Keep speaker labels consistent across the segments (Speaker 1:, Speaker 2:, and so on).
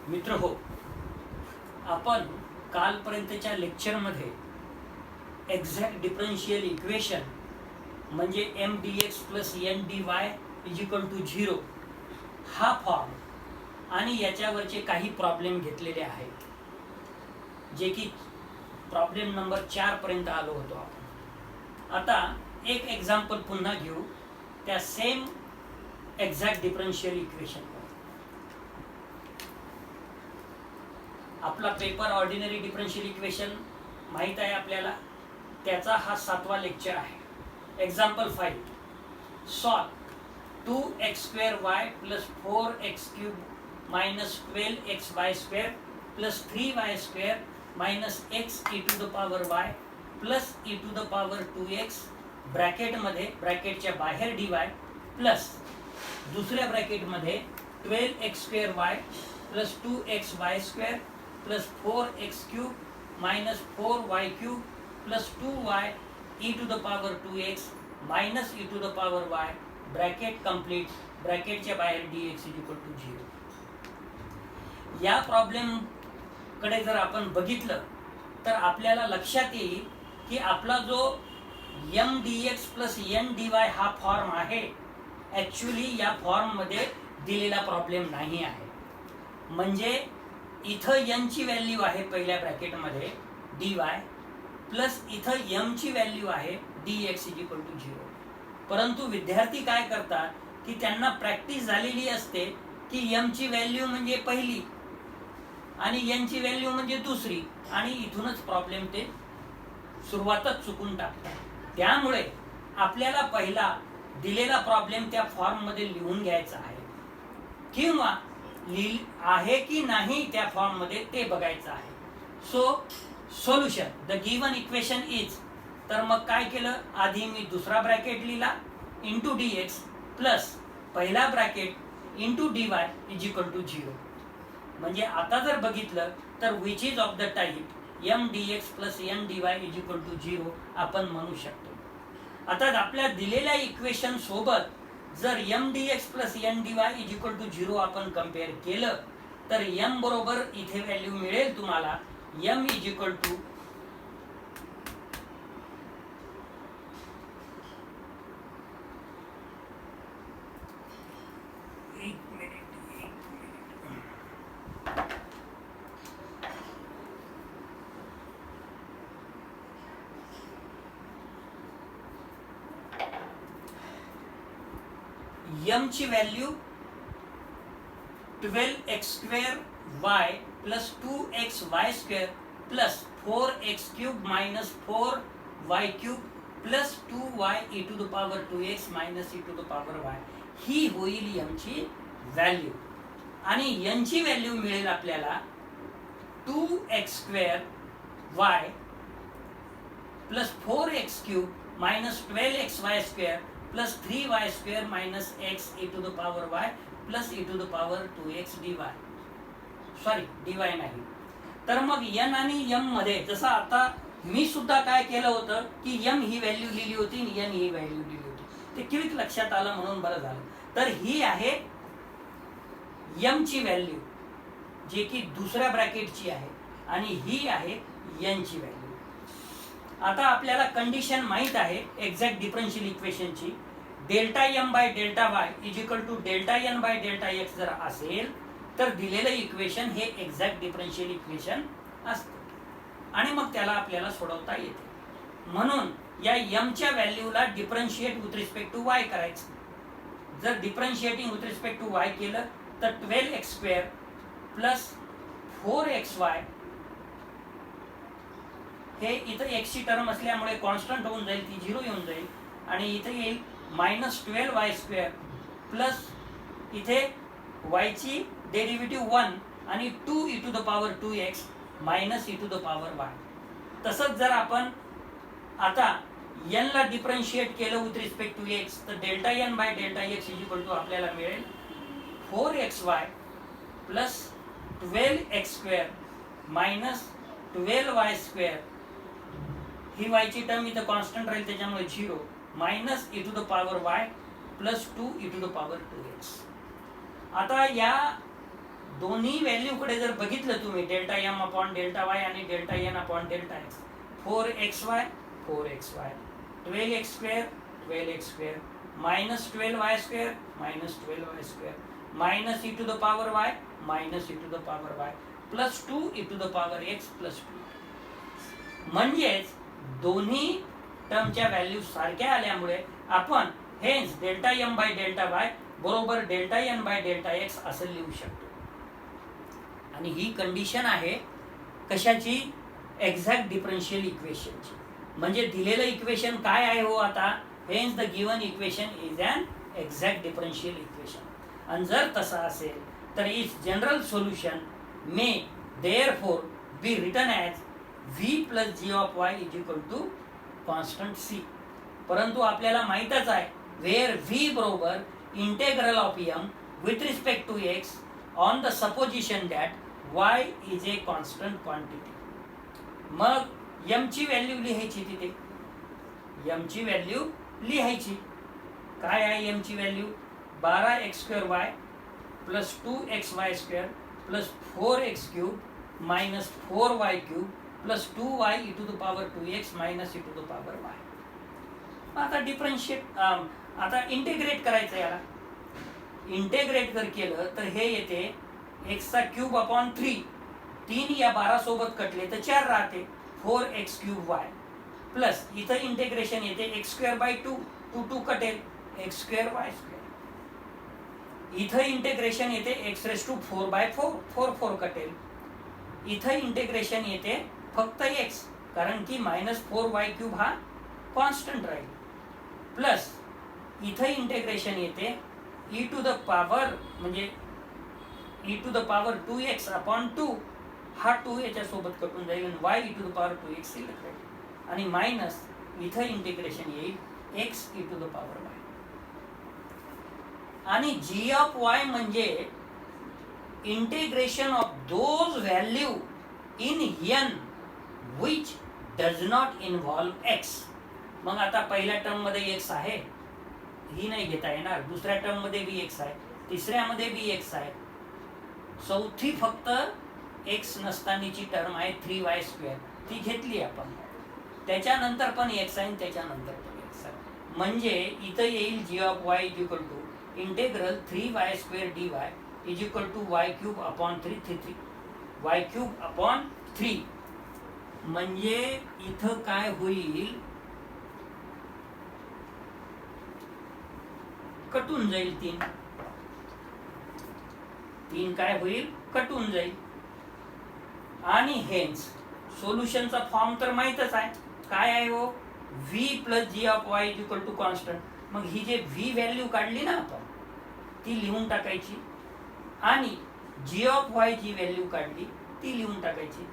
Speaker 1: मित्र हो, आपण कालपर्यंतच्या लेक्चरमध्ये एक्झॅक्ट डिफरन्शियल इक्वेशन म्हणजे M D X plus N D Y is equal to 0 हा फॉर्म आणि याच्यावरचे काही प्रॉब्लेम घेतलेले आहेत, जे की प्रॉब्लेम नंबर 4 पर्यंत आलो होतो आपण. आता एक एक्झाम्पल पुन्हा घेऊ त्या सेम एक्झॅक्ट डिफरन्शियल इक्वेशन. आपला पेपर ऑर्डिनरी डिफरन्शियल इक्वेशन माहीत आहे आपल्याला, त्याचा हा 7वा लेक्चर आहे. Example 5, solve 2x² plus 4x³ minus 12xy² plus 3y² minus x e to the power y plus e to the power 2x ब्रॅकेटमध्ये, ब्रॅकेटच्या बाहेर dy प्लस दुसऱ्या ब्रॅकेटमध्ये 12x² plus 2xy² plus 4x³ minus 4y³ plus 2y e to the power 2x minus e to the power y bracket complete, ब्रॅकेटच्या बाहेर dx equal to 0. या problem कडे जर आपण बघितलं तर आपल्याला लक्षात येईल की आपला जो M D X plus N D Y हा फॉर्म आहे, ॲक्च्युली या फॉर्ममध्ये दिलेला प्रॉब्लेम नाही आहे. म्हणजे इथं एन ची व्हॅल्यू आहे पहिल्या ब्रॅकेटमध्ये डी वाय प्लस इथं एम ची व्हॅल्यू आहे D X is equal to 0. परंतु विद्यार्थी काय करतात की त्यांना प्रॅक्टिस झालेली असते की एम ची व्हॅल्यू म्हणजे पहिली आणि एन ची व्हॅल्यू म्हणजे दुसरी, आणि इथूनच प्रॉब्लेम ते सुरुवातच चुकून टाकतात. त्यामुळे आपल्याला पहिला दिलेला प्रॉब्लेम त्या फॉर्ममध्ये लिहून घ्यायचा आहे किंवा आहे की नाही त्या फॉर्ममध्ये ते बघायचं आहे. So solution the given equation is, तर मग काय केलं, आधी मी दुसरा ब्रॅकेट लिहिला इंटू डी एक्स प्लस पहिला bracket into D Y is equal to 0. म्हणजे आता जर बघितलं तर which is of the type M D X plus N D Y is equal to 0 आपण म्हणू शकतो. आता आपल्या दिलेल्या इक्वेशन सोबत जर M D X plus N D Y is equal to 0 आपण कम्पेअर केलं तर एम बरोबर इथे व्हॅल्यू मिळेल तुम्हाला M is equal to M ची value 12x² plus 2xy² plus 4x³ minus 4y³ plus 2y e to the power 2x minus e to the power y ही होईल एम ची व्हॅल्यू. आणि एन ची व्हॅल्यू मिळेल आपल्याला 2x² plus 4x³ minus 12xy² plus 3y² minus x e to the power y plus e to the power 2x dy. Sorry, dy नाही. तर मग n आणि m मध्ये जसं आता मी सुद्धा काय केलं होतं की m ही व्हॅल्यू लिहिली होती आणि n ही व्हॅल्यू लिहिली होती, ते क्विक लक्षात आलं म्हणून बरं झालं. तर ही आहे m ची व्हॅल्यू जे की दुसऱ्या ब्रॅकेटची आहे आणि ही आहे n ची व्हॅल्यू. आता आपल्याला कंडिशन माहित आहे एक्झॅक्ट डिफरन्शियल इक्वेशनची, delta M by delta Y is equal to delta N by delta X जर असेल तर दिलेलं इक्वेशन हे एक्झॅक्ट डिफरन्शियल इक्वेशन असतं आणि मग त्याला आपल्याला सोडवता येते. म्हणून या एम च्या व्हॅल्यूला differentiate with respect to Y करायचं. जर differentiating with respect to Y केलं तर 12x² प्लस 4xy हे इथं x ची टर्म असल्यामुळे कॉन्स्टंट होऊन जाईल, ती 0 येऊन जाईल आणि इथे येईल मायनस 12y² प्लस इथे y ची डेरिव्हेटिव्ह 1 आणि 2 e to the power 2x minus e to the power y. तसंच जर आपण आता n ला डिफरन्शिएट केलं विथ रिस्पेक्ट टू x तर delta n by delta x is equal to आपल्याला मिळेल 4xy plus 12x² minus 12y² ही y ची टर्म इथं कॉन्स्टंट राहील त्याच्यामुळे 0 minus e to the power y plus 2 e to the power 2x. आता या दोन्ही व्हॅल्यूकडे जर बघितलं तुम्ही, delta M upon delta Y आणि delta N upon delta X, 4xy 4xy, 12x² 12x², -12y² -12y², minus e to the power y minus e to the power y plus 2 e to the power x plus 2. म्हणजेच दोन्ही टर्मच्या value सारख्या आल्यामुळे आपण हेच delta M by delta Y बरोबर delta N by delta X असं लिहू शकतो. आणि ही कंडिशन आहे कशाची? एक्झॅक्ट डिफरन्शियल इक्वेशनची. म्हणजे दिलेलं इक्वेशन काय आहे हो आता? Hence the given equation is an exact differential equation. आणि जर तसा असेल तर is general solution may therefore be written as v plus G of Y is equal to constant c. परंतु आपल्याला माहीतच आहे वेअर v बरोबर integral of m with respect to x on the supposition that y is A constant quantity. मग m ची value लिहायची तिथे, m ची व्हॅल्यू लिहायची. काय आहे m ची value? 12x² plus 2xy² plus 4x³ minus 4y³ plus 2y e to the power 2x minus e to the power y. आता डिफरन्शिएट आता इंटिग्रेट करायचं. याला इंटिग्रेट जर केलं तर हे येते x³ अपॉन 3. 3 या 12 सोबत कटले तर 4 राहते, 4x³ प्लस इथं इंटिग्रेशन येते x²/2, 2 कटेल x²y². इथं इंटिग्रेशन येते x⁴/4, 4 कटेल. इथं इंटिग्रेशन येते फक्त x, कारण की -4y³ हा कॉन्स्टंट राहील. प्लस इथं इंटिग्रेशन येते e टू द पॉवर म्हणजे e to the power 2x upon 2. हा 2 याच्या सोबत कटून जाईल आणि y e to the power 2x शिल्लक राहील. आणि मायनस इथं इंटिग्रेशन येईल x e to the power y. आणि g ऑफ y म्हणजे integration of those value in n which does not involve x. मग आता पहिल्या टर्म मध्ये x आहे, ही नाही घेता येणार. दुसऱ्या टर्म मध्ये बी x आहे, तिसऱ्यामध्ये बी x आहे. चौथी फक्त x नसतानाची टर्म आहे 3y², ती घेतली आपण. त्याच्यानंतर पण x आहे, त्याच्यानंतर पण x आहे. म्हणजे इथं येईल g of y is equal to integral 3y² dy is equal to y³ upon 3 y³ upon 3. म्हणजे इथं काय होईल? कटून जाईल 3 काय होईल? कटून जाईल. आणि हेन्स सोल्युशनचा फॉर्म तर माहीतच आहे. काय आहे हो? v plus G of Y is equal to constant. मग ही जे v व्हॅल्यू काढली ना आपण ती लिहून टाकायची आणि g ऑफ वाय जी व्हॅल्यू काढली ती लिहून टाकायची.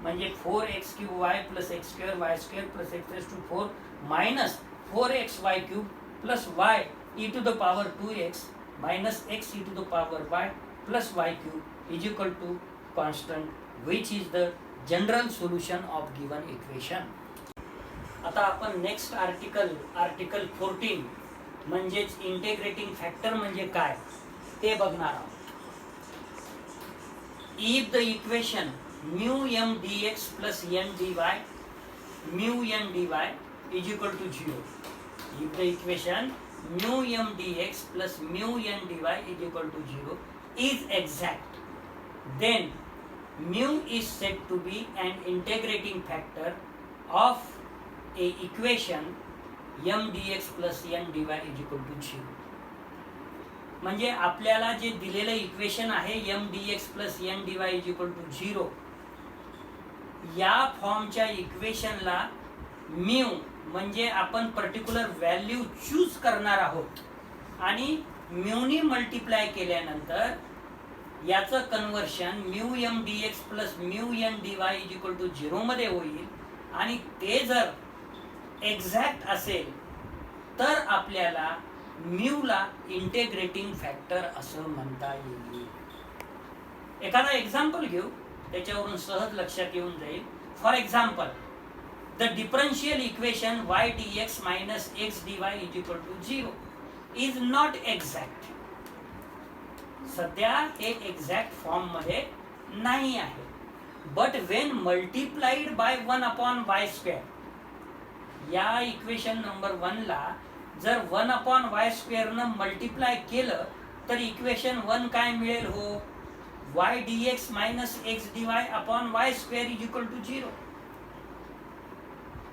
Speaker 1: म्हणजे 4x³ plus x²y² plus x⁴ minus 4xy³ plus y e to the power 2x minus x e to the power y plus y³ is equal to constant which is the general solution of given equation. आता आपण next article 14 म्हणजेच integrating factor म्हणजे काय ते बघणार आहोत. If the equation μm dx plus n dy μn dy is equal to 0. If the equation μm dx plus μn dy is equal to 0 is exact, then mu is said to be an integrating factor of a equation m dx plus n dy is equal to 0. म्हणजे आपल्याला जे दिलेलं equation आहे m dx plus n dy is equal to 0, या फॉर्मच्या इक्वेशनला mu म्हणजे आपण particular value choose करणार आहोत आणि म्यूनी मल्टिप्लाय केल्यानंतर याचं conversion mu M D X plus mu N D Y is equal to 0 मध्ये होईल. आणि ते जर एक्झॅक्ट असेल तर आपल्याला म्यूला इंटिग्रेटिंग फॅक्टर असं म्हणता येईल. एखादा एक्झाम्पल घेऊ, त्याच्यावरून सहज लक्षात येऊन जाईल. For example, the differential equation y dx minus x dy is equal to 0 is not exact. सध्या हे एक्झॅक्ट फॉर्म मध्ये नाही आहे. But Wien multiplied by 1/y², या इक्वेशन नंबर 1 ला जर 1/y² न मल्टिप्लाय केलं तर इक्वेशन 1 काय मिळेल हो? y dx minus x dy upon y² is equal to 0.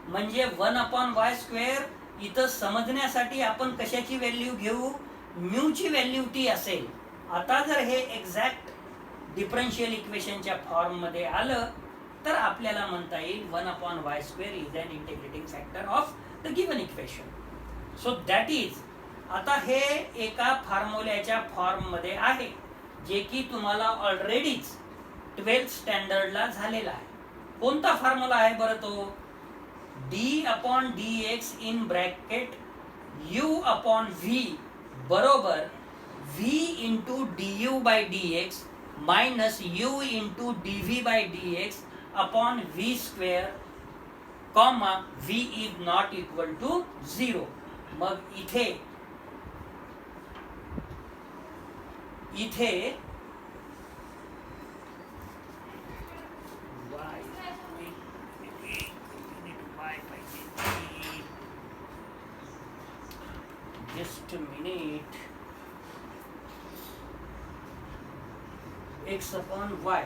Speaker 1: म्हणजे 1/y² इथं समजण्यासाठी आपण कशाची व्हॅल्यू घेऊ? म्यूची व्हॅल्यू ती असेल. आता जर हे एक्झॅक्ट डिफरन्शियल इक्वेशनच्या फॉर्म मध्ये आलं तर आपल्याला म्हणता येईल 1/y² is an integrating factor of the given equation. So that is, आता हे एका फॉर्म्युल्याच्या फॉर्म मध्ये आहे जे की तुम्हाला ऑलरेडीच 12th स्टँडर्डला झालेला आहे. कोणता फॉर्म्युला आहे बरं तो? d/dx इन ब्रॅकेट u/v बरोबर v into du/dx minus u into dv/dx upon v², comma v is not equal to 0. मग इथे just a minute, x upon y,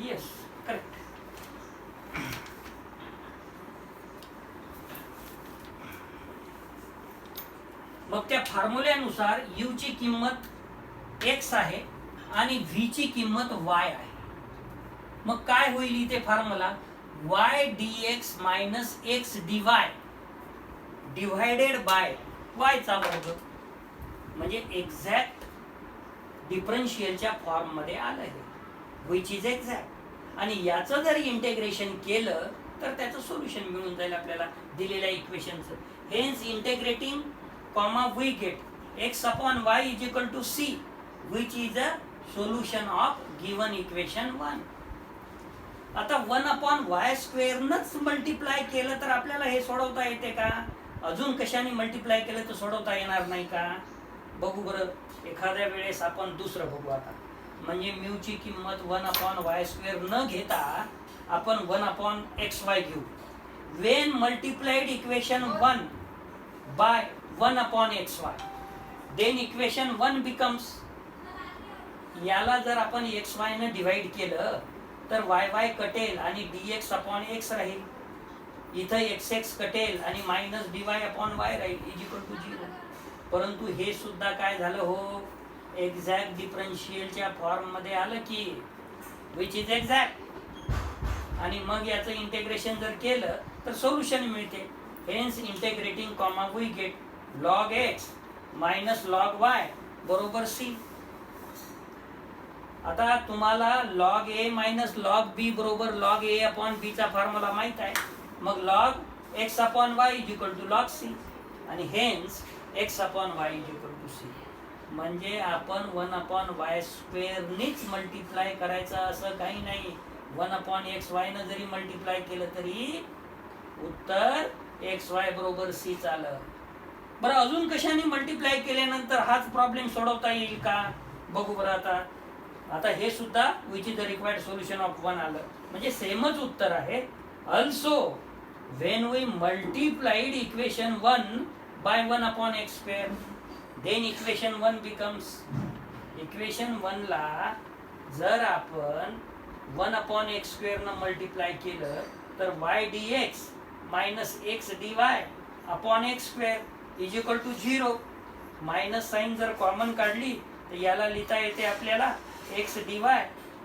Speaker 1: yes, correct. मग त्या फॉर्म्युल्यानुसार u ची किंमत x आहे आणि v ची किंमत y आहे. मग काय होईल इथे formula? y dx minus x dy divided by y चा वर्ग, म्हणजे एक्झॅक्ट डिफरन्शियलच्या फॉर्म मध्ये आलं आहे, विच इज एक्झॅक्ट. आणि याचं जर इंटेग्रेशन केलं तर त्याचं सोल्युशन मिळून जाईल आपल्याला दिलेल्या इक्वेशनचं. Hence integrating, comma we get x upon y is equal to c, which is a solution of given equation 1. आता 1/y² नच मल्टिप्लाय केलं तर आपल्याला हे सोडवता येते का? अजून कशाने मल्टिप्लाय केलं तर सोडवता येणार नाही का? बघू बरं, एखाद्या वेळेस आपण दुसरं बघू. आता म्हणजे म्यूची किंमत 1/y² न घेता आपण 1/xy घेऊ. When multiplied equation 1 by 1/xy, then equation 1 becomes, याला जर आपण xy न डिवाइड केलं तर y कटेल आणि dx अपॉन x राहील. इथं xx कटेल आणि मायनस dy अपॉन y राहील इज इक्वल टू 0. परंतु हे सुद्धा काय झालं हो? एक्झॅक्ट डिफरन्शियलच्या फॉर्म मध्ये आलं की, विच इज एक्झॅक्ट. आणि मग याचं इंटेग्रेशन जर केलं तर सोल्युशन मिळते. Hence integrating, comma we get log x minus log y बरोबर c. आता तुम्हाला log a minus log b बरोबर log a अपॉन b चा फॉर्म्युला माहित आहे. मग log x upon y is equal to log c आणि hence x upon y is equal to c. म्हणजे आपण 1/y² नीच मल्टिप्लाय करायचं असं काही नाही. 1/xy न जरी मल्टिप्लाय केलं तरी उत्तर xy बरोबर c आलं. बरं, अजून कशाने मल्टिप्लाय केल्यानंतर हाच प्रॉब्लेम सोडवता येईल का? बघू बरं. आता हे सुद्धा which is the required solution of 1 आलं, म्हणजे सेमच उत्तर आहे. Also when we multiplied equation 1 by 1/x², then equation 1 becomes, equation 1 ला जर आपण 1/x² न मल्टिप्लाय केलं तर y dx minus x dy upon x² is equal to 0. Minus sign जर कॉमन काढली तर याला लिहिता येते आपल्याला x dy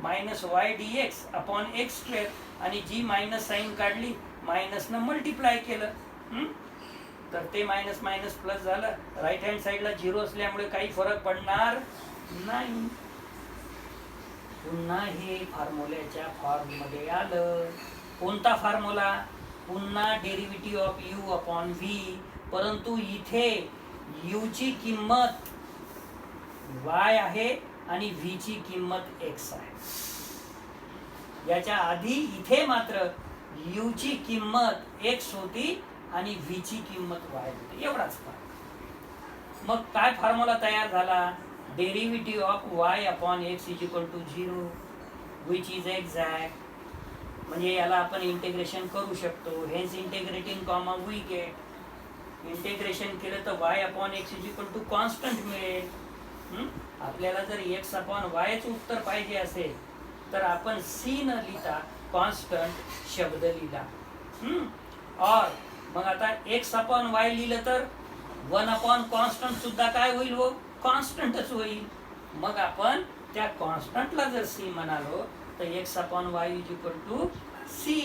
Speaker 1: minus y dx upon x² आणि जी मायनस साइन काढली, मायनस न मल्टिप्लाय केलं तर ते मायनस मायनस प्लस झालं. राईट हँड साइडला 0 असल्यामुळे काही फरक पडणार नाही. पुन्हा हे फॉर्म्युल्याच्या फॉर्म मध्ये आलं. कोणता फॉर्म्युला? पुन्हा derivative of u upon v, परंतु इथे u ची किंमत y आहे आणि v ची किंमत x आहे. याच्या आधी इथे मात्र u ची किंमत x होती आणि v ची किंमत y होती, एवढाच फरक. मग काय फॉर्म्युला तयार झाला? Derivative of y upon x is equal to 0 which is exact. म्हणजे याला आपण इंटिग्रेशन करू शकतो. Hence integrating comma we get. Integration केलं तर y upon X is equal to constant मिळेल. आपल्याला जर x अपॉन वायचं उत्तर पाहिजे असेल तर आपण c न लिहिता कॉन्स्टंट शब्द लिहिला. और मग आता x अपॉन y लिहिलं तर 1 अपॉन कॉन्स्टंट सुद्धा काय होईल हो, कॉन्स्टंटच होईल. मग आपण त्या कॉन्स्टंटला जर c म्हणालो तर x upon Y is equal to c.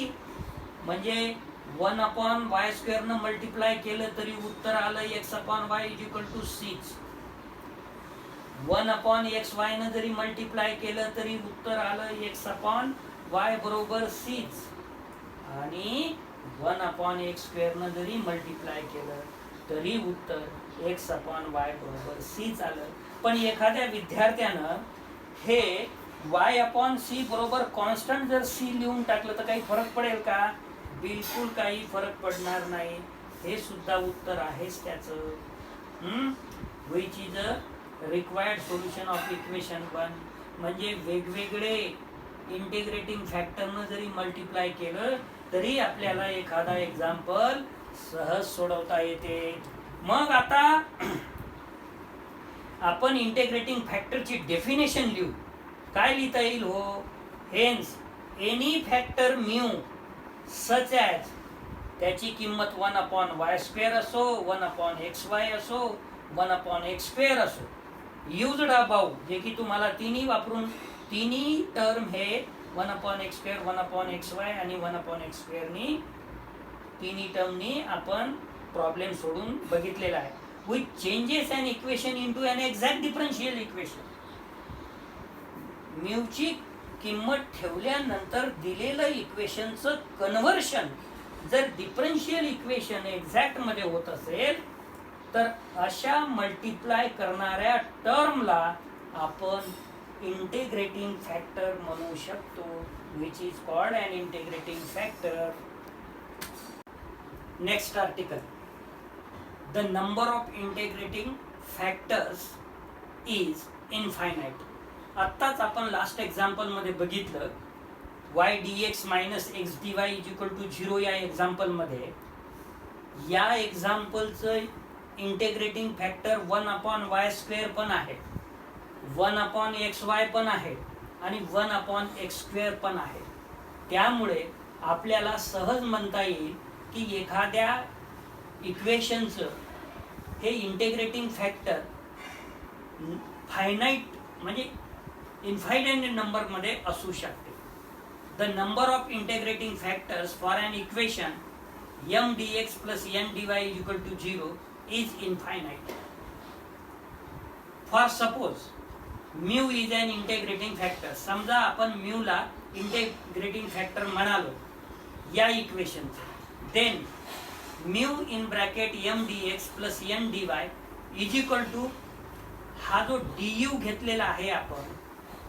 Speaker 1: म्हणजे 1 अपॉन वाय स्क्वेअरनं मल्टिप्लाय केलं तरी उत्तर आलं x upon Y is equal to 6. 1 upon X Y न जरी मल्टिप्लाय केलं तरी उत्तर आलं x अपॉन वाय बरोबर 6. आणि 1 अपॉन एक्स स्क्वेअरनं जरी मल्टिप्लाय केलं तरी उत्तर x अपॉन वाय बरोबर 6 आलं. पण एखाद्या विद्यार्थ्यानं हे y अपॉन c बरोबर कॉन्स्टंट जर c लिहून टाकलं तर काही फरक पडेल का? बिलकुल काही फरक पडणार नाही. हे सुद्धा उत्तर आहेच त्याचं. Which is a required solution of equation 1. म्हणजे वेगवेगळे इंटिग्रेटिंग फॅक्टरनं जरी मल्टिप्लाय केलं तरी आपल्याला एखादा एक्झाम्पल सहज सोडवता येते. मग आता आपण इंटिग्रेटिंग फॅक्टरची डेफिनेशन लिहू. काय लिहिता येईल हो? Hence any factor mu such as त्याची किंमत 1 अपॉन वाय स्क्वेअर असो, 1 अपॉन एक्स वाय असो, 1 अपॉन एक्स स्क्वेअर असो, युज्ड अबाउ, जे की तुम्हाला तिन्ही वापरून तिन्ही टर्म हे 1 upon x square, 1 upon X Y आणि 1 अपॉन एक्स स्क्वेअरनी तिन्ही टर्मनी आपण प्रॉब्लेम सोडून बघितलेला आहे. Which changes an equation into an exact differential equation. म्यूची किंमत ठेवल्यानंतर दिलेलं इक्वेशनचं कन्व्हर्शन जर डिफरन्शियल इक्वेशन एक्झॅक्ट मध्ये होत असेल तर अशा मल्टिप्लाय करणाऱ्या टर्मला आपण इंटिग्रेटिंग फॅक्टर म्हणू शकतो. Which is called an integrating factor. Next article. The number of integrating factors is infinite. आत्ताच आपण लास्ट एक्झाम्पल मध्ये बघितलं y dx minus X dy is equal to 0. या एक्झाम्पल मध्ये या एक्झाम्पलचं integrating factor 1 upon Y square पण आहे, 1 अपॉन एक्स वाय पण आहे आणि 1 अपॉन एक्स स्क्वेअर पण आहे. त्यामुळे आपल्याला सहज म्हणता येईल की एखाद्या इक्वेशनचं हे इंटिग्रेटिंग फॅक्टर फायनाईट म्हणजे इन्फायनाईट नंबर मध्ये असू शकते. The number of integrating factors for an equation m dx plus n dy is equal to 0 is infinite. For suppose mu is an integrating factor. समजा आपण mu ला integrating factor म्हणालो या इक्वेशनचे. Then mu in bracket m dx plus n dy is equal to हा जो du घेतलेला आहे आपण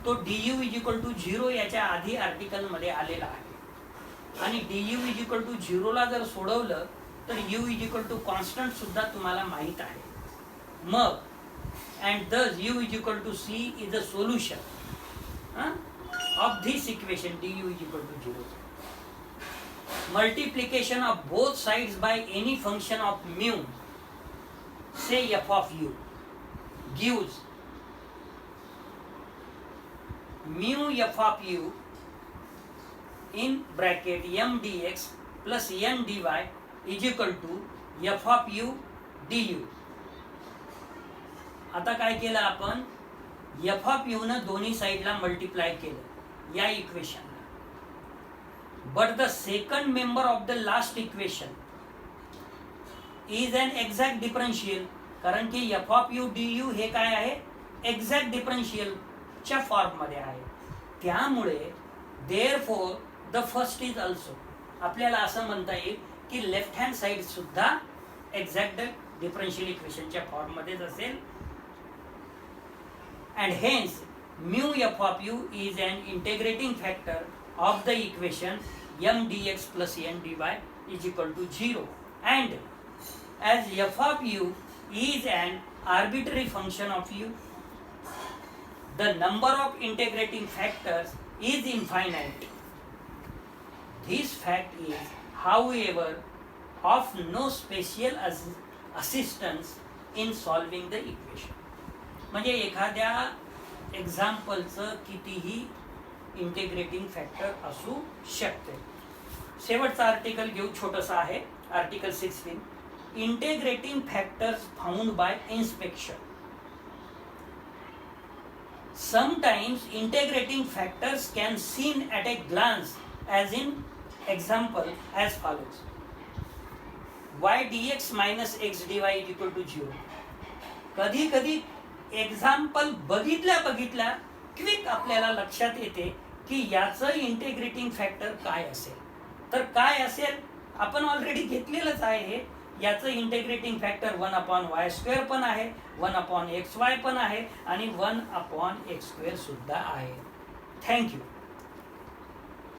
Speaker 1: तो du इज इक्वल टू 0 याच्या आधी आर्टिकल मध्ये आलेला आहे. आणि du इज इक्वल टू 0 ला जर सोडवलं तर u is equal to constant सुद्धा तुम्हाला माहित आहे. मग and thus u is equal to c is a solution of this equation du is equal to 0. Multiplication of both sides by any function of mu say f of u gives mu f of u in bracket m dx plus n dy is equal to f of u du. आता काय केलं आपण f of u न दोन्ही साइडला multiply केलं या इक्वेशनला. But the second member of the last equation is an exact differential. कारण की f of u du हे काय आहे एक्झॅक्ट डिफरन्शियल च्या फॉर्म मध्ये आहे. त्यामुळे therefore the first is also. आपल्याला असं म्हणता येईल की लेफ्ट हँड साइड सुद्धा एक्झॅक्ट डिफरन्शियल इक्वेशनच्या फॉर्म मध्येच असेल. And hence mu f of u is an integrating factor of the equation m dx plus n dy is equal to 0. And as f of u is an arbitrary function of u, the number of integrating factors is infinite. This fact is, however, of no special assistance in solving the equation. म्हणजे एखाद्या एक्झाम्पलचं कितीही integrating factor असू शकते. शेवटचा article घेऊ, छोटंसं आहे, article 16. Integrating factors found by inspection. Sometimes integrating factors can seen at a glance, as in example as follows: y dx minus x dy is equal to 0. कधी कधी एक्झाम्पल बघितल्या quick आपल्याला लक्षात येते की याचं इंटिग्रेटिंग फॅक्टर काय असेल. तर काय असेल आपण ऑलरेडी घेतलेलंच आहे. याचं इंटिग्रेटिंग फॅक्टर 1/y² पण आहे, 1/xy पण आहे आणि 1/x² सुद्धा आहे. थँक्यू.